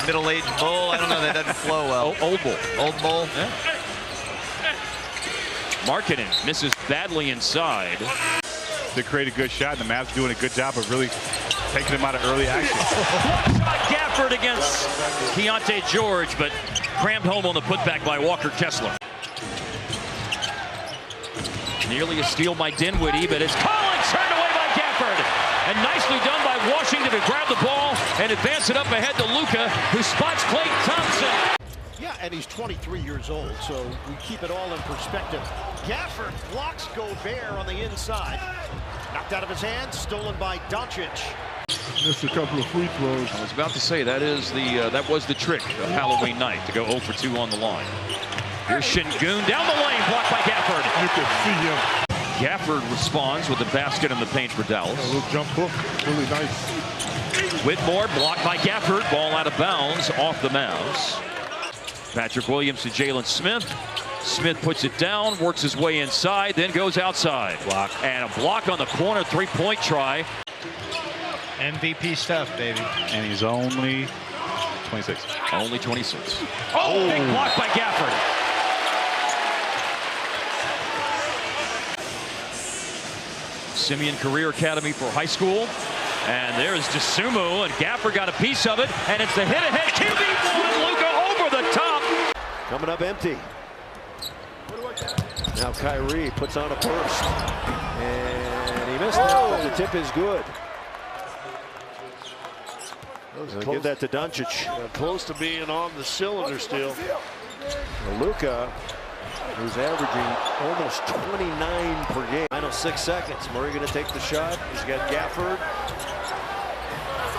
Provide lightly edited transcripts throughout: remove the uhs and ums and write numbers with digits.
middle-aged bull. I don't know, that doesn't flow well. Old bull. Old bull. Yeah. Markkanen misses badly inside. To create a good shot, and the Mavs doing a good job of really taking him out of early action. Shot Gafford against Keontae George, but crammed home on the putback by Walker Kessler. Nearly a steal by Dinwiddie, but it's Collins turned away by Gafford. And nicely done by Washington to grab the ball and advance it up ahead to Luka, who spots Klay Thompson. Yeah, and he's 23 years old, so we keep it all in perspective. Gafford blocks Gobert on the inside. Knocked out of his hand, stolen by Doncic. Missed a couple of free throws. I was about to say that was the trick of Halloween night, to go 0 for 2 on the line. Here's Şengün down the lane, blocked by Gafford. You can see him. Gafford responds with a basket in the paint for Dallas. A little jump hook, really nice. Whitmore blocked by Gafford, ball out of bounds off the Mavs. Patrick Williams to Jalen Smith. Smith puts it down, works his way inside, then goes outside. Block. And a block on the corner, three-point try. MVP stuff, baby. And he's only 26. Only 26. Oh, big block by Gafford. Simeon Career Academy for high school. And there's Dosunmu, and Gafford got a piece of it, and it's the hit-ahead QB with Luka over the top. Coming up empty. Now Kyrie puts on a burst. And he missed it, but the tip is good. Give that to Doncic. Close to being on the cylinder still. Luka, who's averaging almost 29 per game. Final 6 seconds. Murray going to take the shot. He's got Gafford.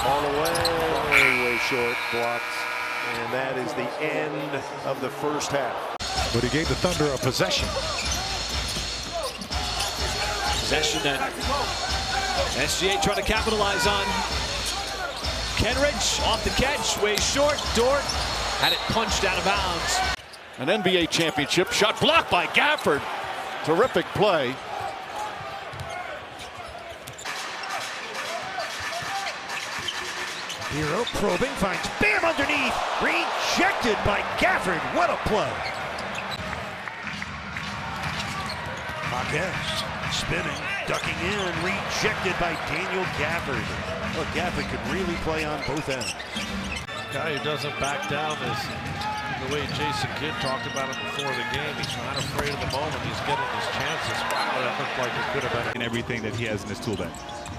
All the way short, blocked. And that is the end of the first half. But he gave the Thunder a possession. Possession that SGA trying to capitalize on. Kenrich off the catch, way short. Dort had it punched out of bounds. An NBA championship shot blocked by Gafford. Terrific play. Hero probing, finds Bam underneath. Rejected by Gafford. What a play. Marquez spinning, ducking in, rejected by Daniel Gafford. Well, Gafford could really play on both ends. Guy who doesn't back down is the way Jason Kidd talked about him before the game. He's not afraid of the moment. He's getting his chances. Wow, that looked like it could have been. And everything that he has in his tool bag.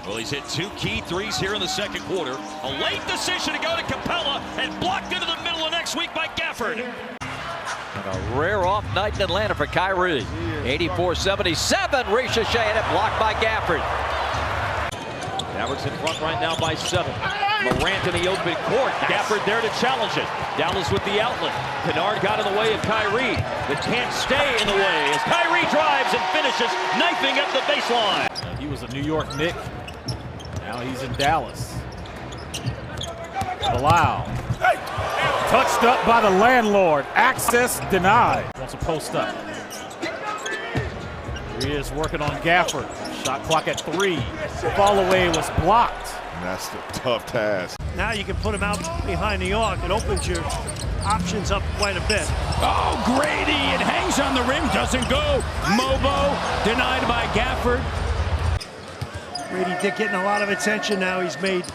Well, he's hit 2 key threes here in the second quarter. A late decision to go to Capella and blocked into the middle of next week by Gafford. And a rare off night in Atlanta for Kyrie. 84-77, ricochet and it blocked by Gafford. Mavericks in front right now by 7. Morant in the open court. Gafford there to challenge it. Dallas with the outlet. Kennard got in the way of Kyrie, but can't stay in the way as Kyrie drives and finishes, knifing up the baseline. He was a New York Knick. Now he's in Dallas. Bilal. Touched up by the landlord. Access denied. Wants a post up. Here he is working on Gafford. Shot clock at 3. Fall away was blocked. And that's a tough task. Now you can put him out behind the arc. It opens your options up quite a bit. Oh, Grady, it hangs on the rim, doesn't go. Mobo denied by Gafford. Grady Dick getting a lot of attention now. He's made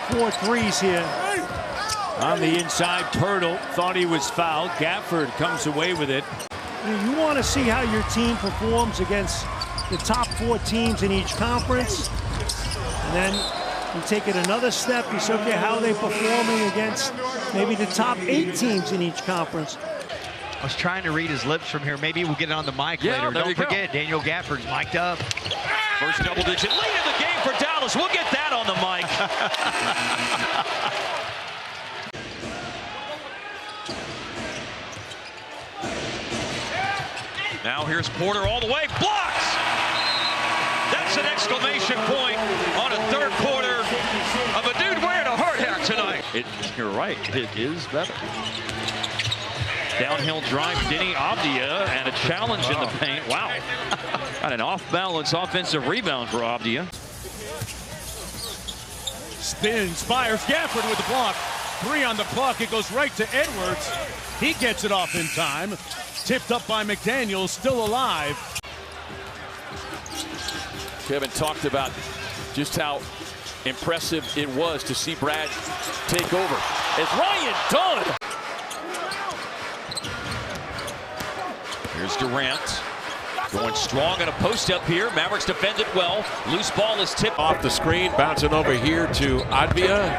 4 threes here. On the inside, Pirtle thought he was fouled. Gafford comes away with it. You want to see how your team performs against the top 4 teams in each conference. And then you take it another step. You say, okay, how are they performing against maybe the top 8 teams in each conference? I was trying to read his lips from here. Maybe we'll get it on the mic later. Don't forget, Daniel Gafford's mic'd up. First double-digit lead of the game for Dallas. We'll get that on the mic. Now here's Porter all the way. Blocks! That's an exclamation point on a third quarter of a dude wearing a hard hat tonight. You're right. It is better. Downhill drive, Denny Avdia, and a challenge in the paint. Wow. Got an off-balance offensive rebound for Avdia. Spins, fires, Gafford with the block. 3 on the clock. It goes right to Edwards. He gets it off in time. Tipped up by McDaniel, still alive. Kevin talked about just how impressive it was to see Brad take over. It's Ryan Dunn. Here's Durant. Going strong in a post up here. Mavericks defend it well. Loose ball is tipped off the screen, bouncing over here to Advia.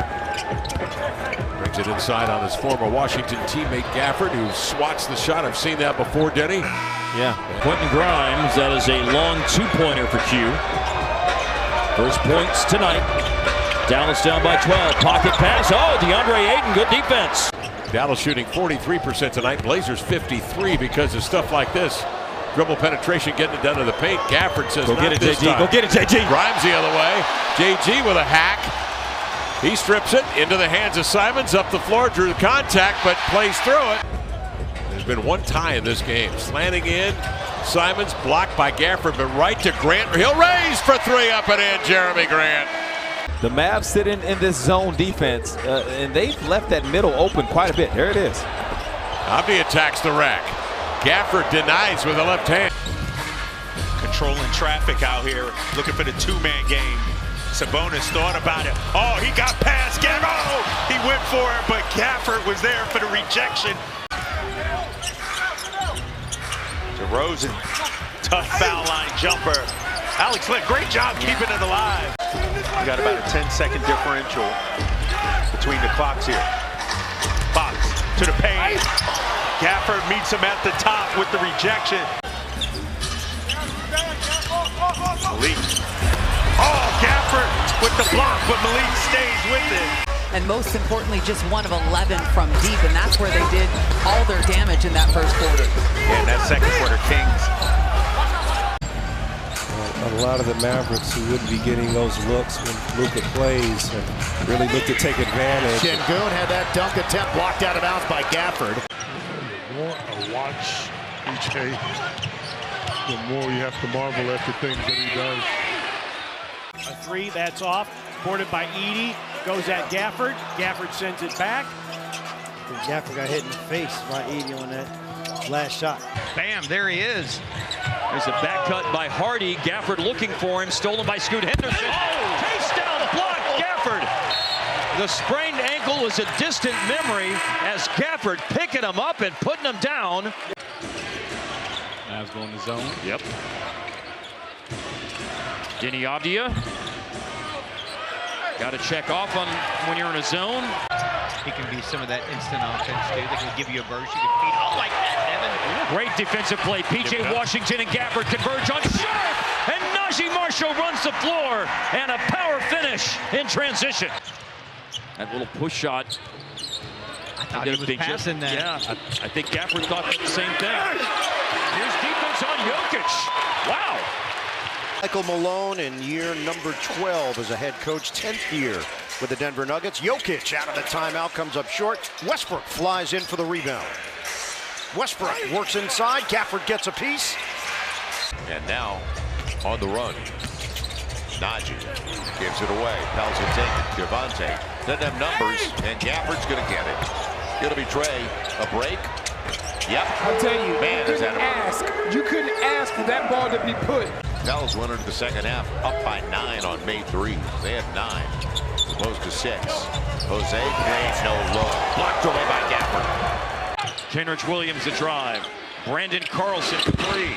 Brings it inside on his former Washington teammate Gafford, who swats the shot. I've seen that before, Denny. Yeah, Quentin Grimes, that is a long two-pointer for Q. First points tonight. Dallas down by 12. Pocket pass. Oh, DeAndre Ayton, good defense. Dallas shooting 43% tonight. Blazers 53 because of stuff like this. Dribble penetration, getting it down to the paint. Gafford says, go get it, JG. Go get it, JG. Grimes the other way. JG with a hack. He strips it into the hands of Simons. Up the floor, drew the contact, but plays through it. There's been one tie in this game. Slanting in. Simons blocked by Gafford, but right to Grant. He'll raise for 3 up and in. Jeremy Grant. The Mavs sit in this zone defense, and they've left that middle open quite a bit. There it is. Abdi attacks the rack. Gafford denies with the left hand. Controlling traffic out here, looking for the two-man game. Sabonis thought about it. Oh, he got past Gafford. Oh, he went for it, but Gafford was there for the rejection. DeRozan, tough foul line jumper. Alex Len, great job keeping it alive. We got about a 10-second differential between the clocks here. Fox to the paint. Gafford meets him at the top with the rejection. Malik. Oh, Gafford with the block, but Malik stays with it. And most importantly, just 1 of 11 from deep, and that's where they did all their damage in that first quarter. Yeah, in that second quarter, Kings. A lot of the Mavericks who wouldn't be getting those looks when Luka plays and really look to take advantage. Şengün had that dunk attempt blocked out of bounds by Gafford. The more I watch EJ, the more you have to marvel at the things that he does. A 3, that's off. Boarded by Edey. Goes at Gafford. Gafford sends it back. Gafford got hit in the face by Edey on that last shot. Bam, there he is. There's a back cut by Hardy. Gafford looking for him. Stolen by Scoot Henderson. Oh! Chase down, block, Gafford. The sprained ankle is a distant memory as Gafford picking him up and putting him down. Mavs going to zone. Yep. Denny Avdia. Got to check off on when you're in a zone. He can be some of that instant offense, too. They can give you a burst. You can feed all like that, Devin. Great defensive play. P.J. Washington and Gafford converge on shot. And Najee Marshall runs the floor. And a power finish in transition. That little push shot. I thought he was passing that. Yeah, I think Gafford thought the same thing. Here's defense on Jokic. Wow. Michael Malone in year number 12 as a head coach, 10th year with the Denver Nuggets. Jokic out of the timeout, comes up short. Westbrook flies in for the rebound. Westbrook works inside. Gafford gets a piece. And now on the run. Najee gives it away. Pels it taken. Javante doesn't have numbers, and Gafford's going to get it. Going to be Trey. A break. Yep. I'll tell you, you couldn't ask for that ball to be put. Pels went into the second half up by 9 on May 3. They had 9, opposed to 6. Jose Green, no look. Blocked away by Gafford. Kenrich Williams a drive. Brandon Carlson 3.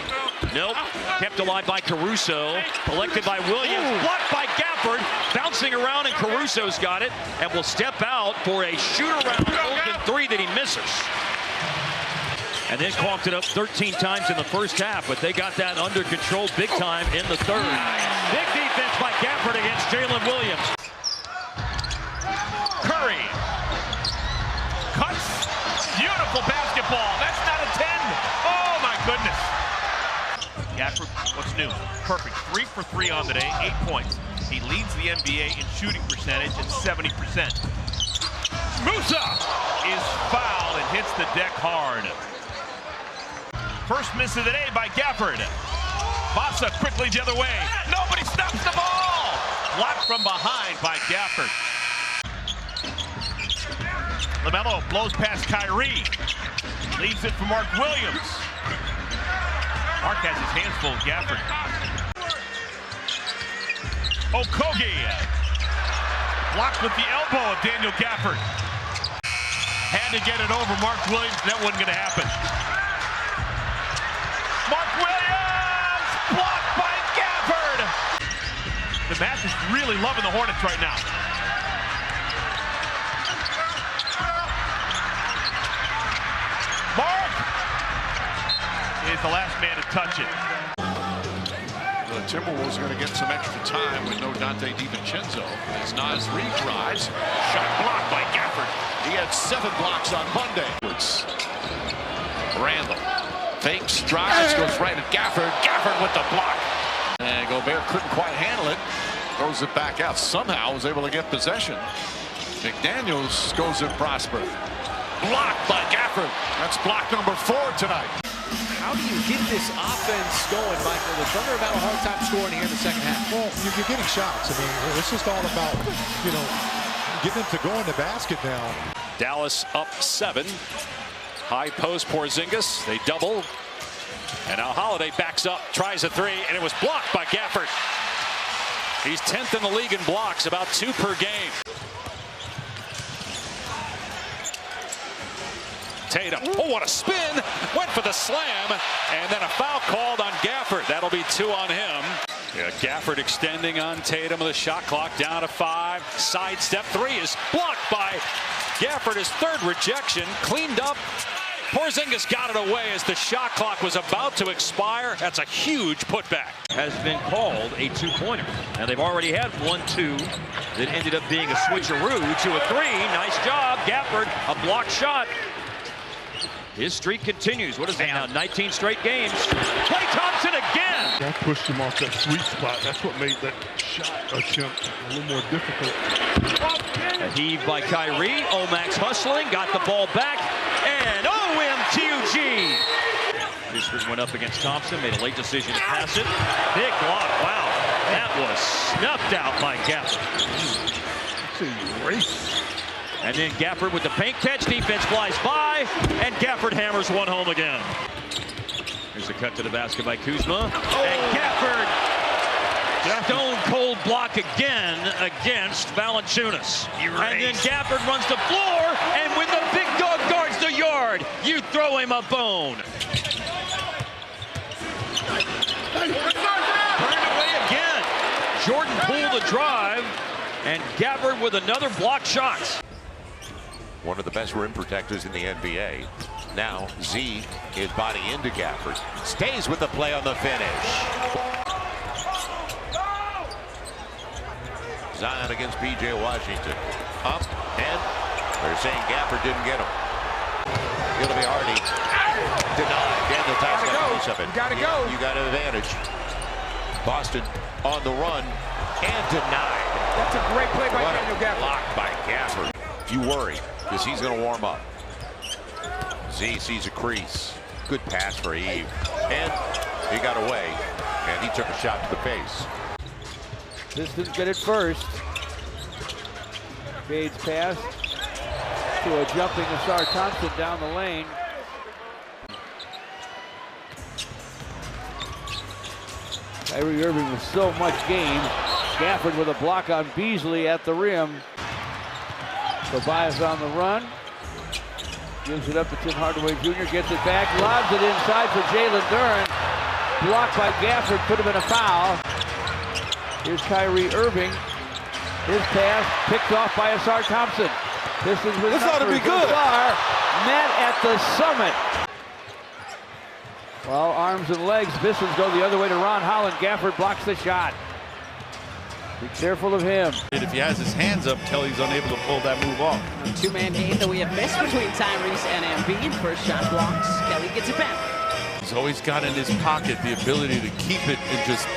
Nope. Kept alive by Caruso. Collected by Williams. Blocked by Gafford. Bouncing around, and Caruso's got it. And will step out for a shoot-around open 3 that he misses. And then clocked it up 13 times in the first half, but they got that under control big time in the third. Big defense by Gafford against Jalen Williams. Curry. Cuts. Beautiful basketball. That's not a 10. Oh, my goodness. Gafford, what's new? Perfect. 3 for 3 on the day, 8 points. He leads the NBA in shooting percentage at 70%. Musa is fouled and hits the deck hard. First miss of the day by Gafford. Massa quickly the other way. Nobody stops the ball. Blocked from behind by Gafford. LaMelo blows past Kyrie. Leaves it for Mark Williams. Mark has his hands full of Gafford. Okogie. Blocked with the elbow of Daniel Gafford. Had to get it over Mark Williams. That wasn't going to happen. Mark Williams! Blocked by Gafford! The Mavs is really loving the Hornets right now. Mark is the last man to touch it. The Timberwolves are going to get some extra time with no Dante DiVincenzo. As Naz Reid drives, shot blocked by Gafford. He had 7 blocks on Monday. Randall fakes, drives, goes right at Gafford. Gafford with the block. And Gobert couldn't quite handle it. Throws it back out. Somehow was able to get possession. McDaniels goes at Prosper. Blocked by Gafford. That's block number 4 tonight. How do you get this offense going, Michael? The Thunder have had a hard time scoring here in the second half. Well, you're getting shots. I mean, it's just all about, you know, getting them to go in the basket now. Dallas up 7. High post Porzingis. They double. And now Holiday backs up, tries a 3, and it was blocked by Gafford. He's 10th in the league in blocks, about 2 per game. Tatum, oh, what a spin, went for the slam, and then a foul called on Gafford. That'll be 2 on him. Yeah, Gafford extending on Tatum with the shot clock down to 5. Sidestep 3 is blocked by Gafford. His 3rd rejection, cleaned up. Porzingis got it away as the shot clock was about to expire. That's a huge putback. Has been called a 2-pointer. And they've already had 1-2 that ended up being a switcheroo to a 3. Nice job, Gafford, a blocked shot. His streak continues. What is that now? 19 straight games. Klay Thompson again. That pushed him off that sweet spot. That's what made that shot attempt a little more difficult. A heave by Kyrie. Omax hustling, got the ball back, and OMTUG. This one went up against Thompson, made a late decision to pass it. Big block. Wow, that was snuffed out by Gafford. It's a race. And then Gafford with the paint catch. Defense flies by, and Gafford hammers one home again. Here's a cut to the basket by Kuzma. Oh. And Gafford, stone cold block again against Valanciunas. And then Gafford runs the floor, and when the big dog guards the yard, you throw him a bone. Turned away again. Jordan pulled the drive, and Gafford with another block shot. One of the best rim protectors in the NBA. Now Z is body into Gafford. Stays with the play on the finish. Zion against B.J. Washington. Up, and they're saying Gafford didn't get him. It'll be Hardy. Denied. Daniel Tice got a piece of it. Gotta go. You got an advantage. Boston on the run and denied. That's a great play by Daniel Gafford. Blocked by Gafford. You worry, because he's going to warm up. Z sees a crease. Good pass for Eve. And he got away, and he took a shot to the face. Pistons get it first. Fades pass to a jumping Asar Thompson down the lane. Kyrie Irving with so much game. Gafford with a block on Beasley at the rim. Tobias on the run. Gives it up to Tim Hardaway Jr. Gets it back. Lobs it inside for Jalen Duren. Blocked by Gafford. Could have been a foul. Here's Kyrie Irving. His pass picked off by Asar Thompson. Pistons with this ought to be good. Net at the summit. Well, arms and legs. Pistons go the other way to Ron Holland. Gafford blocks the shot. Be careful of him. If he has his hands up, Kelly's unable to pull that move off. A two-man game that we have missed between Tyrese and Embiid. First shot blocks. Kelly gets it back. He's always got in his pocket the ability to keep it and just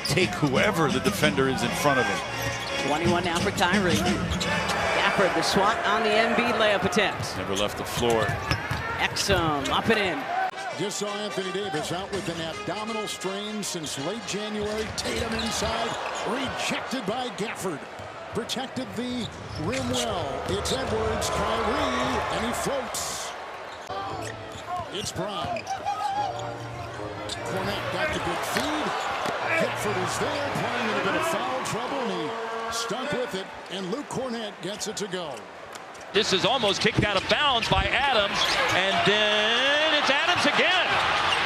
take whoever the defender is in front of him. 21 now for Kyrie. Gafford, the swat on the Embiid layup attempt. Never left the floor. Exum up and in. Just saw Anthony Davis out with an abdominal strain since late January. Tatum inside, rejected by Gafford. protected the rim well. It's Edwards, Kyrie, and he floats. It's Brown. Cornette got the good feed. Gafford is there, playing in a bit of foul trouble, and he stuck with it, and Luke Cornette gets it to go. This is almost kicked out of bounds by Adams, and then it's Adams again.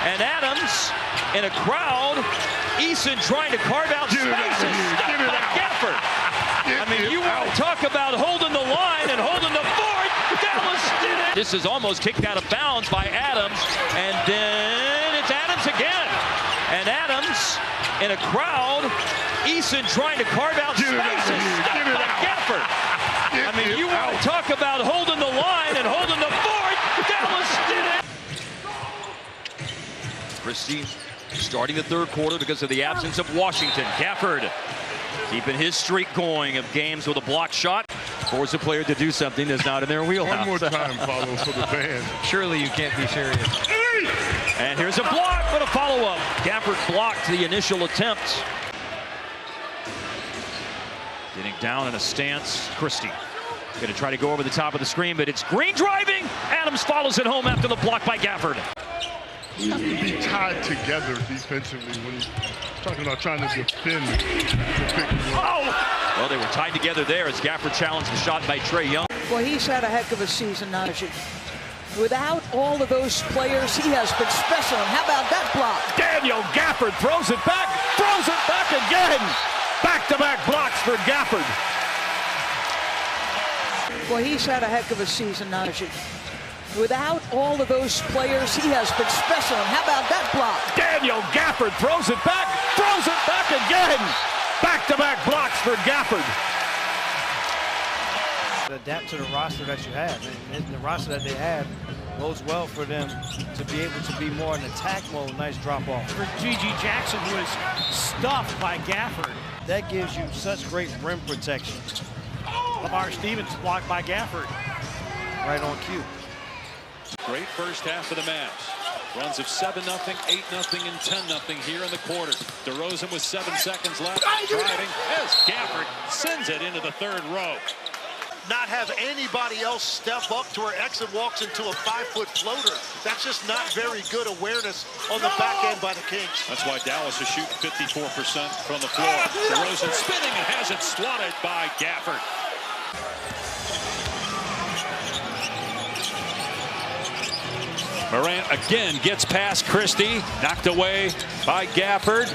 And Adams in a crowd. Eason trying to carve out spaces. Stopped by Gafford. I mean, you want to talk about holding the line and holding the fort. Dallas did it. This is almost kicked out of bounds by Adams, and then it's Adams again. And Adams in a crowd. Eason trying to carve out spaces. Stopped by Gafford. I mean, you want to talk about holding the line and holding the fort. Dallas did it. Christie starting the third quarter because of the absence of Washington. Gafford keeping his streak going of games with a block shot. Force a player to do something that's not in their wheelhouse. One more time, follow for the band. Surely you can't be serious. And here's a block, but a follow-up. Gafford blocked the initial attempt. Getting down in a stance, Christie. Going to try to go over the top of the screen, but it's Green driving. Adams follows it home after the block by Gafford. You have to be tied together defensively when you're talking about trying to defend the pick and roll. Oh! Well, they were tied together there as Gafford challenged the shot by Trae Young. Well, he's had a heck of a season, Najee. Without all of those players, he has been special. And how about that block? Daniel Gafford throws it back again. Back-to-back blocks for Gafford. Well, he's had a heck of a season, Najee. Without all of those players, he has been special. And how about that block? Daniel Gafford throws it back again. Back-to-back blocks for Gafford. Adapt to the roster that you have, and the roster that they have bodes well for them to be able to be more in attack mode. Nice drop off for G.G. Jackson, who is stuffed by Gafford. That gives you such great rim protection. Lamar Stevens blocked by Gafford. Right on cue. Great first half of the Mavs. Runs of 7-0, 8-0, and 10-0 here in the quarter. DeRozan with 7 seconds left. Driving as Gafford sends it into the third row. Not have anybody else step up to where Exum walks into a 5-foot floater. That's just not very good awareness on the back end by the Kings. That's why Dallas is shooting 54% from the floor. DeRozan spinning and has it swatted by Gafford. Morant again gets past Christie, knocked away by Gafford.